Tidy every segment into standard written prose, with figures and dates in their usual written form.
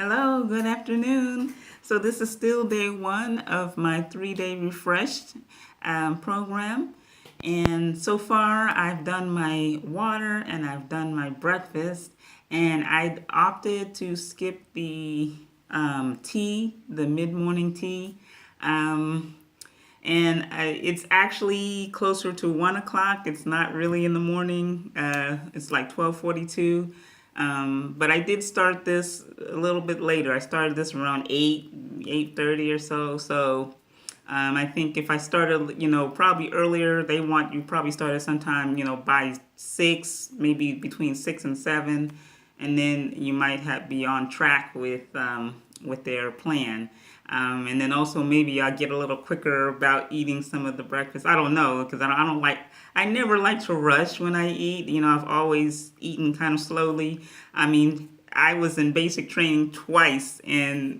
Hello, good afternoon. So, this is still day one of my 3-day refreshed program. And so far, I've done my water and I've done my breakfast. And I opted to skip the tea, the mid morning tea. Um, it's actually closer to 1 o'clock. It's not really in the morning. It's like 12:42. But I did start this a little bit later. I started this around 8:30 or so. So I think if I started, probably earlier, they want you probably started sometime, by 6, maybe between 6 and 7, and then you might have be on track with their plan. And then also maybe I'll get a little quicker about eating some of the breakfast. I don't know because I don't like. I never like to rush when I eat. I've always eaten kind of slowly. I mean, I was in basic training twice, and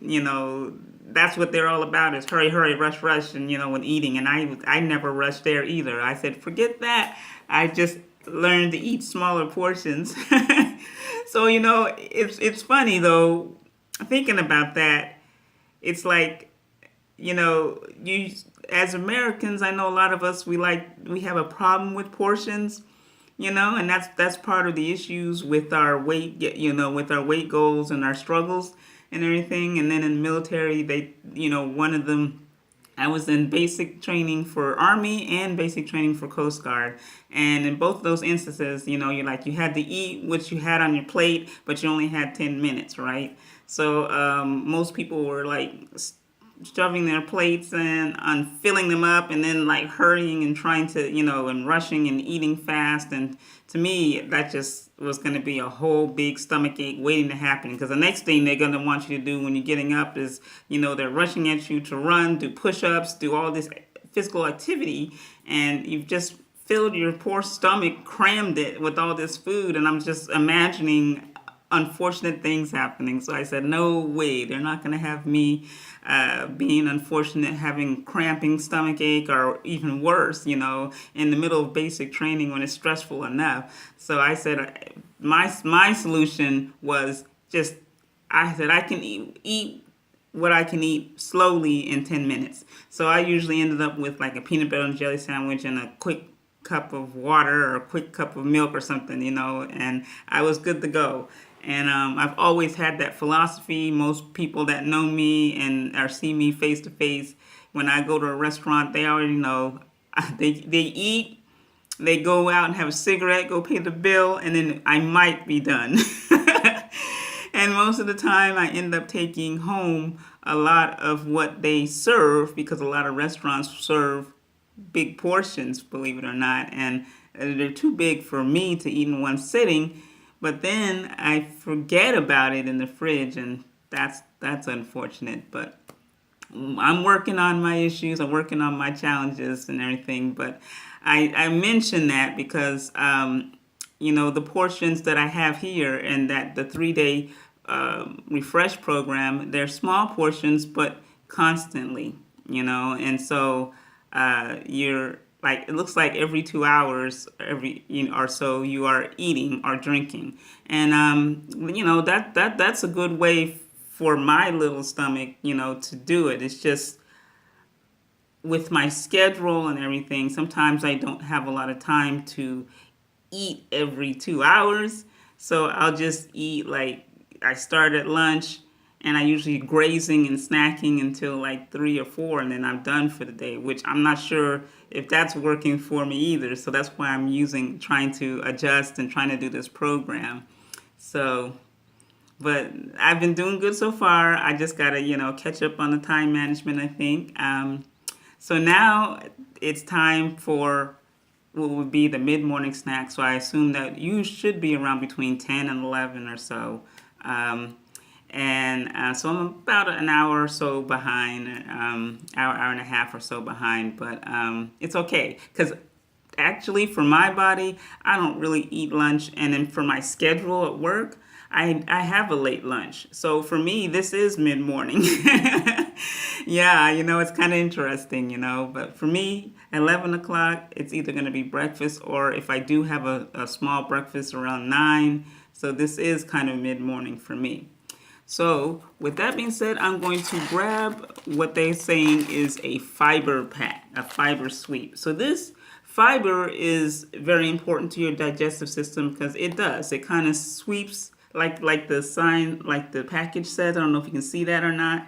that's what they're all about is hurry, hurry, rush, rush, and when eating. And I never rushed there either. I said forget that. I just learned to eat smaller portions. So it's funny though thinking about that. It's like you as Americans, I know a lot of us we have a problem with portions, and that's part of the issues with our weight, with our weight goals and our struggles and everything. And then in the military, one of them, I was in basic training for Army and basic training for Coast Guard. And in both of those instances, you had to eat what you had on your plate, but you only had 10 minutes, right? So most people were like shoving their plates and filling them up and then like hurrying and trying to, and rushing and eating fast. And to me, that just was going to be a whole big stomach ache waiting to happen, because the next thing they're going to want you to do when you're getting up is, they're rushing at you to run, do push-ups, do all this physical activity, and you've just filled your poor stomach, crammed it with all this food. And I'm just imagining unfortunate things happening. So I said, no way, they're not going to have me being unfortunate, having cramping stomach ache, or even worse, in the middle of basic training when it's stressful enough. So I said, my solution was just, I said, I can eat what I can eat slowly in 10 minutes. So I usually ended up with like a peanut butter and jelly sandwich and a quick cup of water or a quick cup of milk or something, and I was good to go. And I've always had that philosophy. Most people that know me and or see me face to face, when I go to a restaurant, they already know. They eat, they go out and have a cigarette, go pay the bill, and then I might be done. And most of the time, I end up taking home a lot of what they serve, because a lot of restaurants serve big portions, believe it or not, and they're too big for me to eat in one sitting. But then I forget about it in the fridge, and that's unfortunate. But I'm working on my issues. I'm working on my challenges and everything. But I mention that because the portions that I have here and that the 3-day refresh program, they're small portions, but constantly, and so you're like, it looks like every 2 hours, every or so, you are eating or drinking, and that's a good way for my little stomach, to do it. It's just with my schedule and everything. Sometimes I don't have a lot of time to eat every 2 hours, so I'll just eat like I start at lunch, and I usually grazing and snacking until like 3 or 4, and then I'm done for the day, which I'm not sure if that's working for me either. So that's why I'm trying to adjust and trying to do this program. So, but I've been doing good so far. I just gotta, catch up on the time management, I think. So now it's time for what would be the mid-morning snack. So I assume that you should be around between 10 and 11 or so. So I'm about an hour or so behind, hour and a half or so behind, but it's okay, because actually for my body, I don't really eat lunch, and then for my schedule at work, I have a late lunch. So for me, this is mid-morning. Yeah, it's kind of interesting, but for me, 11 o'clock, it's either going to be breakfast, or if I do have a small breakfast around 9, so this is kind of mid-morning for me. So with that being said, I'm going to grab what they're saying is a fiber pack, a fiber sweep. So this fiber is very important to your digestive system because it does. It kind of sweeps like the sign, like the package says. I don't know if you can see that or not.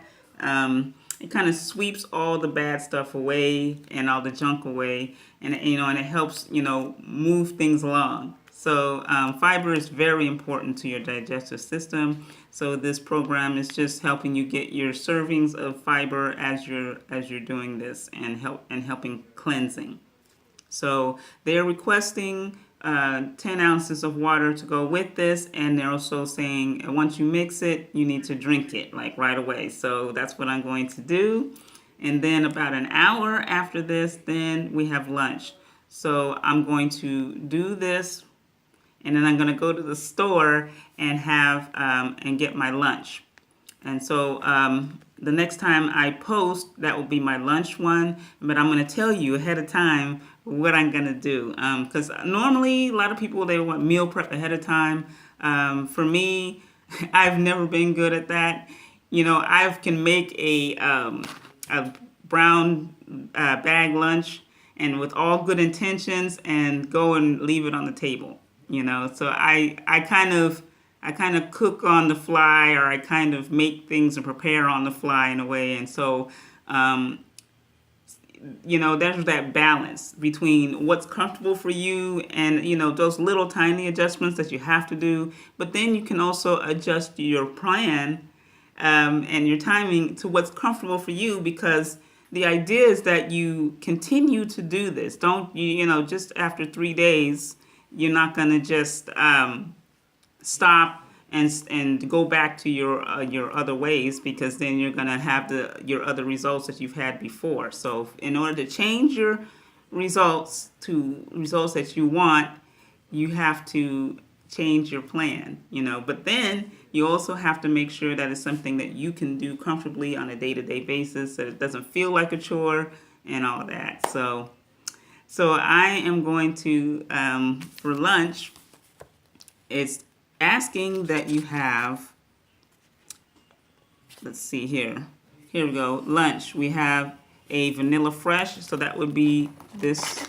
It kind of sweeps all the bad stuff away and all the junk away, and and it helps move things along. So fiber is very important to your digestive system. So this program is just helping you get your servings of fiber as you're doing this and helping cleansing. So they're requesting 10 ounces of water to go with this, and they're also saying once you mix it, you need to drink it like right away. So that's what I'm going to do. And then about an hour after this, then we have lunch. So I'm going to do this, and then I'm going to go to the store and have and get my lunch. And so the next time I post, that will be my lunch one. But I'm going to tell you ahead of time what I'm going to do. Because normally a lot of people, they want meal prep ahead of time. For me, I've never been good at that. I can make a brown bag lunch and with all good intentions and go and leave it on the table. So I kind of cook on the fly, or I kind of make things and prepare on the fly in a way. And so, there's that balance between what's comfortable for you and, those little tiny adjustments that you have to do. But then you can also adjust your plan and your timing to what's comfortable for you, because the idea is that you continue to do this. Don't, just after 3 days, you're not going to just stop and go back to your other ways, because then you're going to have your other results that you've had before. So in order to change your results to results that you want, you have to change your plan, But then you also have to make sure that it's something that you can do comfortably on a day-to-day basis, that it doesn't feel like a chore and all that. So I am going to, for lunch, it's asking that you have, let's see here. Here we go. Lunch. We have a vanilla fresh, so that would be this,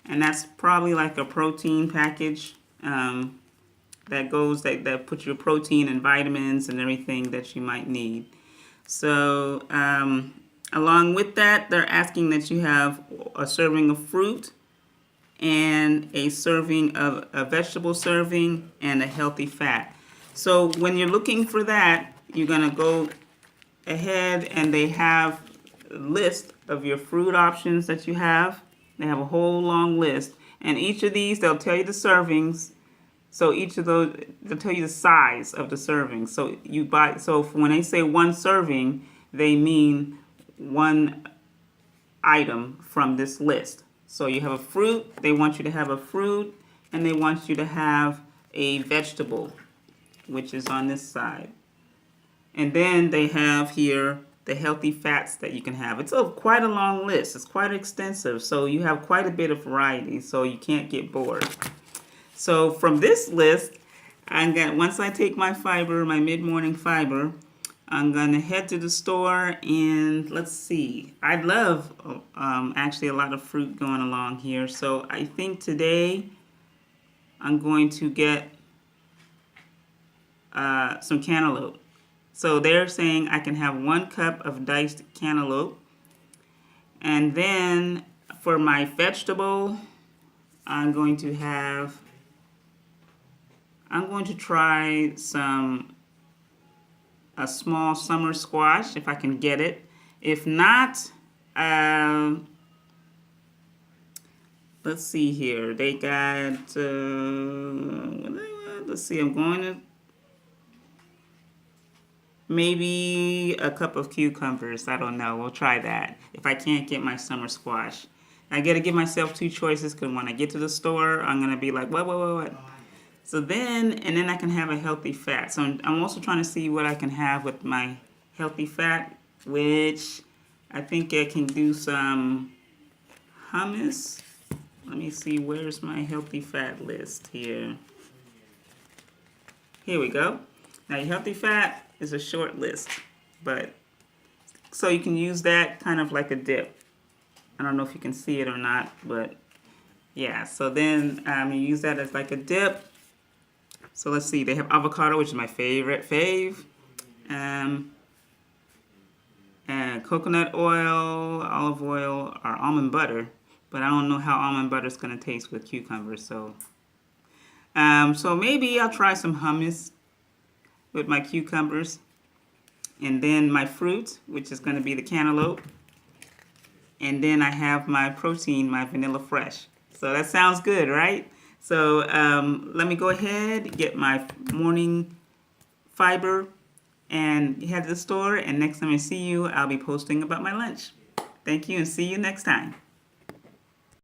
and that's probably like a protein package that puts your protein and vitamins and everything that you might need. So along with that, they're asking that you have a serving of fruit and a serving of a vegetable serving and a healthy fat. So when you're looking for that, you're going to go ahead, and they have a list of your fruit options that you have. They have a whole long list, and each of these, they'll tell you the servings. So each of those, they'll tell you the size of the serving. So when they say one serving, they mean one item from this list. So you have a fruit, they want you to have a fruit, and they want you to have a vegetable, which is on this side. And then they have here the healthy fats that you can have. It's quite a long list. It's quite extensive. So you have quite a bit of variety, so you can't get bored. So from this list, once I take my fiber, my mid-morning fiber, I'm going to head to the store, and let's see. I love actually a lot of fruit going along here. So I think today I'm going to get some cantaloupe. So they're saying I can have 1 cup of diced cantaloupe. And then for my vegetable, I'm going to try a small summer squash if I can get it. If not, let's see here. They got, let's see, I'm going to maybe a cup of cucumbers. I don't know. We'll try that if I can't get my summer squash. I got to give myself 2 choices, because when I get to the store, I'm going to be like, what? So then I can have a healthy fat. So I'm also trying to see what I can have with my healthy fat, which I think I can do some hummus. Let me see, where's my healthy fat list here? Here we go. Now your healthy fat, is a short list, but so you can use that kind of like a dip. I don't know if you can see it or not, but yeah. So then you use that as like a dip. So let's see. They have avocado, which is my favorite fave. And coconut oil, olive oil, or almond butter. But I don't know how almond butter is going to taste with cucumbers. So maybe I'll try some hummus with my cucumbers. And then my fruit, which is going to be the cantaloupe. And then I have my protein, my vanilla fresh. So that sounds good, right? So let me go ahead, get my morning fiber, and head to the store. And next time I see you, I'll be posting about my lunch. Thank you, and see you next time.